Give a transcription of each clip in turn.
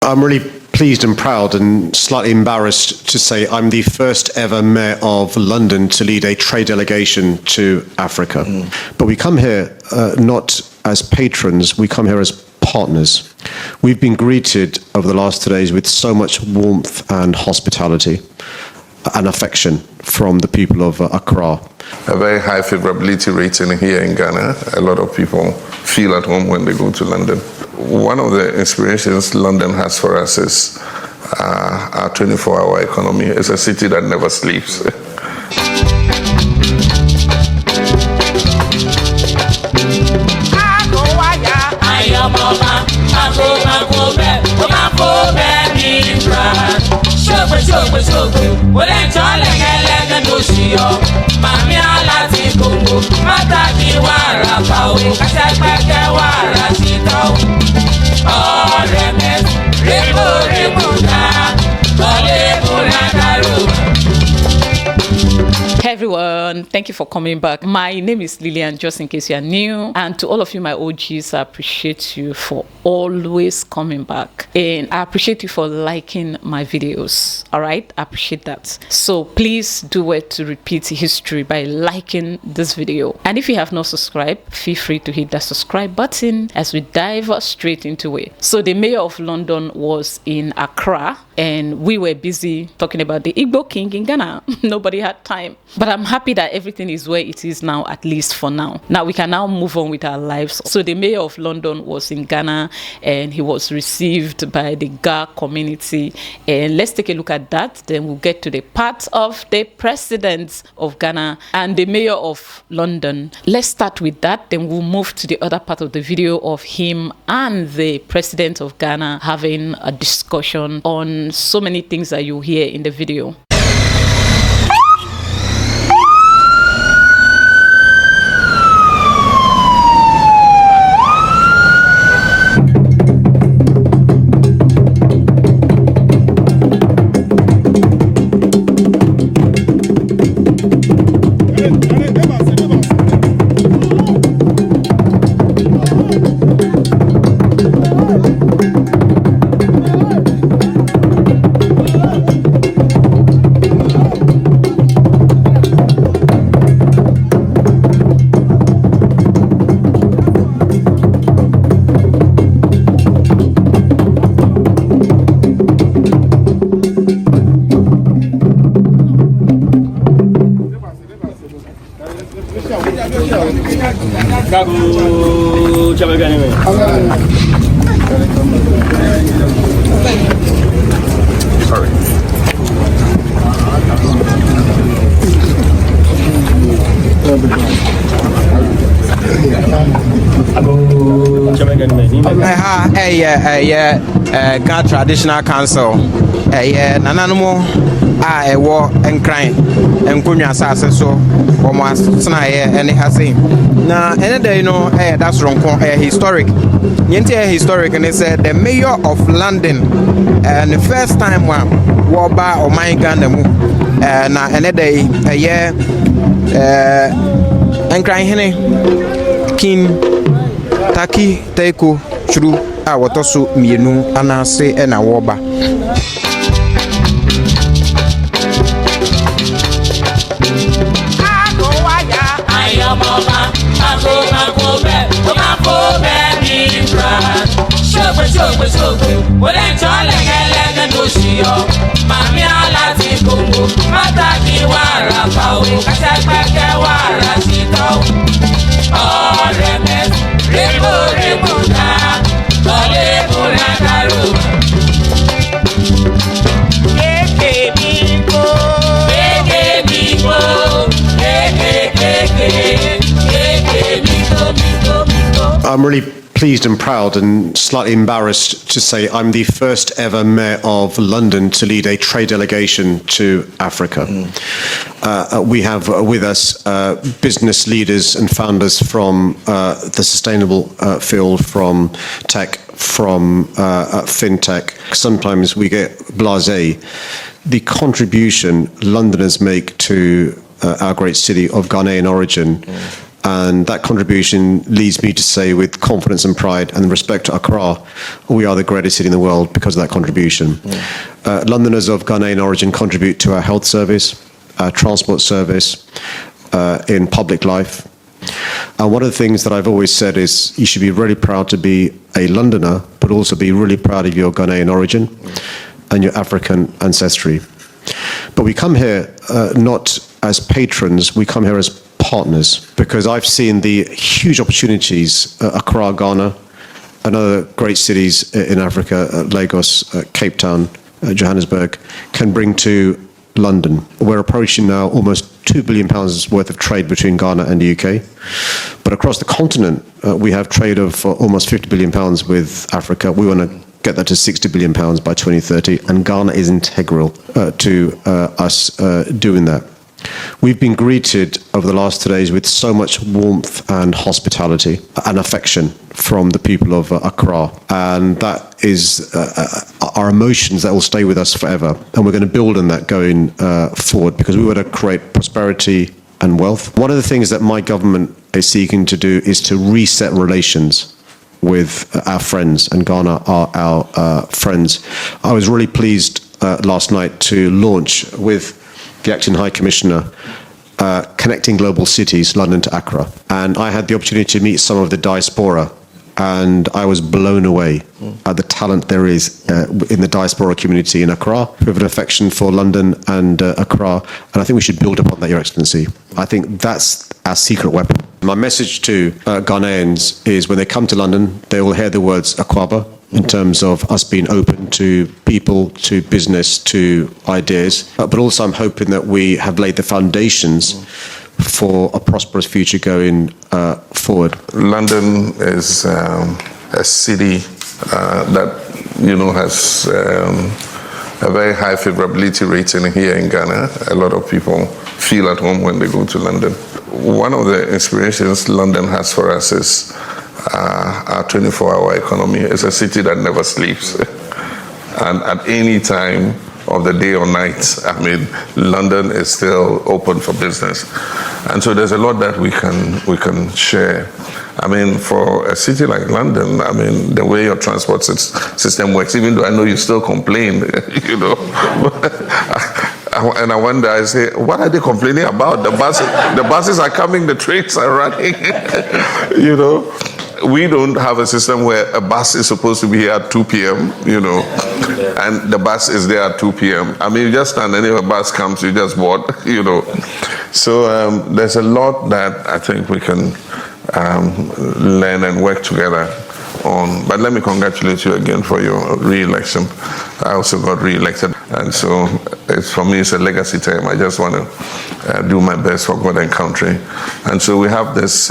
I'm really pleased and proud and slightly embarrassed to say I'm the first ever mayor of London to lead a trade delegation to Africa. But we come here not as patrons, we come here as partners. We've been greeted over the last 2 days with so much warmth and hospitality and affection from the people of Accra. A very high favorability rating here in Ghana. A lot of people feel at home when they go to London. One of the inspirations London has for us is our 24-hour economy. It's a city that never sleeps. Hey everyone, thank you for coming back. My name is Lillian, just in case you are new, and to all of you my OGs, I appreciate you for always coming back, and I appreciate you for liking my videos. All right, I appreciate that. So please do it to repeat history by liking this video, and if you have not subscribed, feel free to hit that subscribe button as we dive straight into it. So the mayor of London was in Accra, and we were busy talking about the Igbo king in Ghana. Nobody had time. But I'm happy that everything is where it is now, at least for now. Now we can now move on with our lives. So the mayor of London was in Ghana, and he was received by the Ga community. And let's take a look at that. Then we'll get to the part of the president of Ghana and the mayor of London. Let's start with that. Then we'll move to the other part of the video of him and the president of Ghana having a discussion on so many things that you hear in the video. Sorry. Ghana Traditional Council. Nananumo ewo enkran enkonwa asase so omo asena ene hase na ene day no that's ronko historic nyenti historic and said the mayor of London and the first time wo ba o man Ghana mu na ene day enkran hene king taki teko churu a wotoso mienu anase na wo ba I'm really pleased and proud and slightly embarrassed to say I'm the first ever mayor of London to lead a trade delegation to Africa. We have with us business leaders and founders from the sustainable field, from tech, from fintech. Sometimes we get blasé. The contribution Londoners make to our great city of Ghanaian origin And that contribution leads me to say with confidence and pride and respect to Accra, we are the greatest city in the world because of that contribution. Londoners of Ghanaian origin contribute to our health service, our transport service, in public life. And one of the things that I've always said is you should be really proud to be a Londoner, but also be really proud of your Ghanaian origin and your African ancestry. But we come here not as patrons, we come here as partners, because I've seen the huge opportunities Accra, Ghana, and other great cities in Africa, Lagos, Cape Town, Johannesburg, can bring to London. We're approaching now almost £2 billion worth of trade between Ghana and the UK. But across the continent, we have trade of almost £50 billion with Africa. We want to get that to £60 billion by 2030, and Ghana is integral to us doing that. We've been greeted over the last 2 days with so much warmth and hospitality and affection from the people of Accra, and that is our emotions that will stay with us forever, and we're going to build on that going forward, because we want to create prosperity and wealth. One of the things that my government is seeking to do is to reset relations with our friends, and Ghana are our friends. I was really pleased last night to launch with the Acting High Commissioner Connecting Global Cities, London to Accra. And I had the opportunity to meet some of the diaspora, and I was blown away at the talent there is in the diaspora community in Accra, who have an affection for London and Accra, and I think we should build upon that, Your Excellency. I think that's our secret weapon. My message to Ghanaians is when they come to London, they will hear the words Akwaba, in terms of us being open to people, to business, to ideas. But also I'm hoping that we have laid the foundations for a prosperous future going forward. London is a city that, has a very high favorability rating here in Ghana. A lot of people feel at home when they go to London. One of the inspirations London has for us is our 24-hour economy. It's a city that never sleeps. And at any time of the day or night, London is still open for business. And so there's a lot that we can share. For a city like London, the way your transport system works, even though I know you still complain, and I wonder, I say, what are they complaining about? The buses are coming, the trains are running, We don't have a system where a bus is supposed to be here at 2 p.m., and the bus is there at 2 p.m. You just stand, and if a bus comes, you just board, So there's a lot that I think we can learn and work together on. But let me congratulate you again for your re-election. I also got re-elected, and so for me it's a legacy time. I just want to do my best for God and country. And so we have this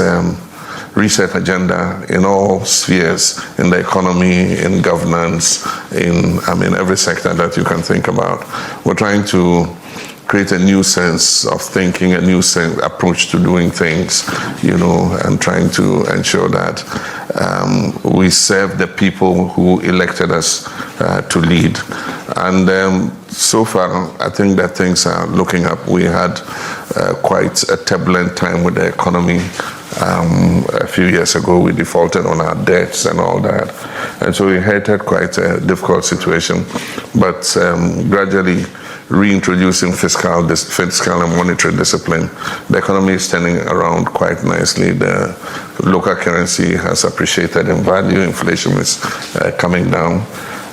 reset agenda in all spheres, in the economy, in governance, in every sector that you can think about. We're trying to create a new sense of thinking, a new approach to doing things, and trying to ensure that we serve the people who elected us to lead. And so far, I think that things are looking up. We had quite a turbulent time with the economy. A few years ago, we defaulted on our debts and all that. And so we inherited quite a difficult situation. But gradually reintroducing fiscal and monetary discipline, the economy is turning around quite nicely. The local currency has appreciated in value. Inflation is coming down.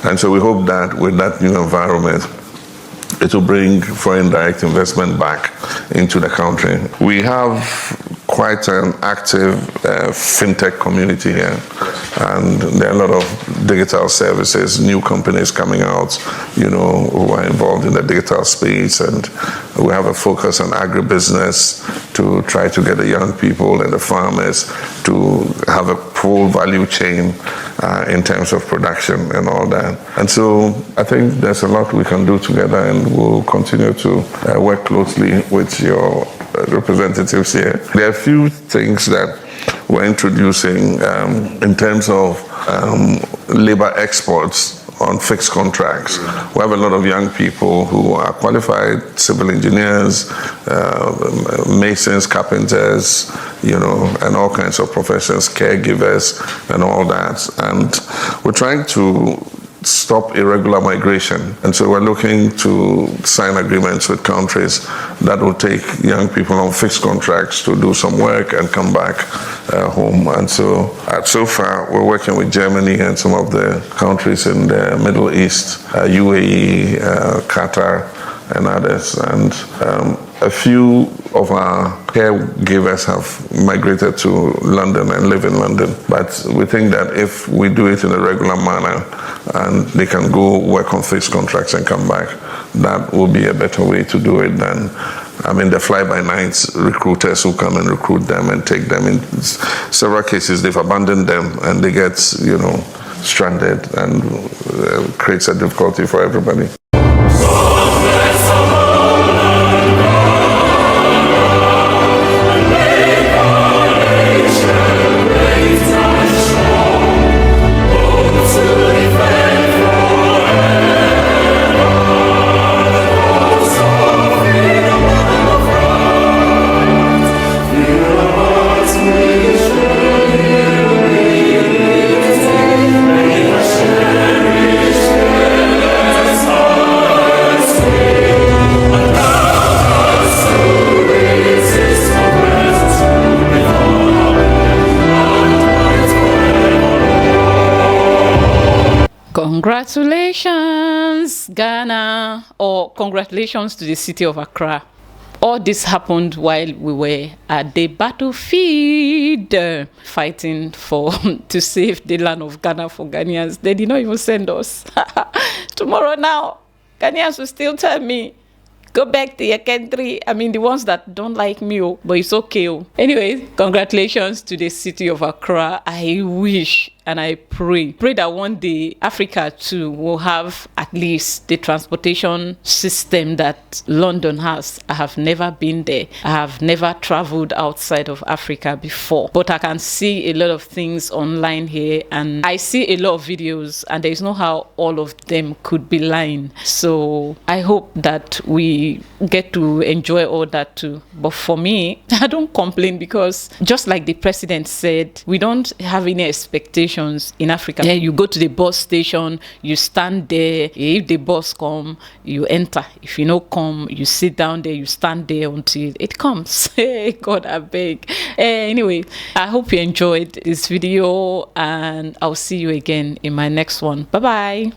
And so we hope that with that new environment, it will bring foreign direct investment back into the country. We have quite an active fintech community here, and there are a lot of digital services, new companies coming out, who are involved in the digital space, and we have a focus on agribusiness to try to get the young people and the farmers to have a full value chain in terms of production and all that. And so I think there's a lot we can do together, and we'll continue to work closely with your representatives here. There are a few things that we're introducing in terms of labor exports on fixed contracts. We have a lot of young people who are qualified civil engineers, masons, carpenters, and all kinds of professions, caregivers, and all that. And we're trying to stop irregular migration. And so we're looking to sign agreements with countries that will take young people on fixed contracts to do some work and come back home. And so far, we're working with Germany and some of the countries in the Middle East, UAE, Qatar, and others. And a few of our caregivers have migrated to London and live in London. But we think that if we do it in a regular manner and they can go work on fixed contracts and come back, that will be a better way to do it than the fly-by-nights recruiters who come and recruit them and take them. In several cases, they've abandoned them and they get, stranded, and creates a difficulty for everybody. Congratulations, Ghana, or congratulations to the city of Accra. All this happened while we were at the battlefield fighting to save the land of Ghana for Ghanaians. They did not even send us. Tomorrow now, Ghanaians will still tell me, go back to your country. The ones that don't like me, but it's okay. Anyway, congratulations to the city of Accra. I wish and I pray that one day Africa too will have at least the transportation system that London has. I have never been there. I have never traveled outside of Africa before, but I can see a lot of things online here, and I see a lot of videos, and there is no how all of them could be lying. So I hope that we get to enjoy all that too. But for me, I don't complain, because just like the president said, we don't have any expectations in Africa. Yeah, you go to the bus station, you stand there. If the bus come, you enter. If you don't come, you sit down there, you stand there until it comes. Hey, God, I beg. Anyway, I hope you enjoyed this video, and I'll see you again in my next one. Bye-bye.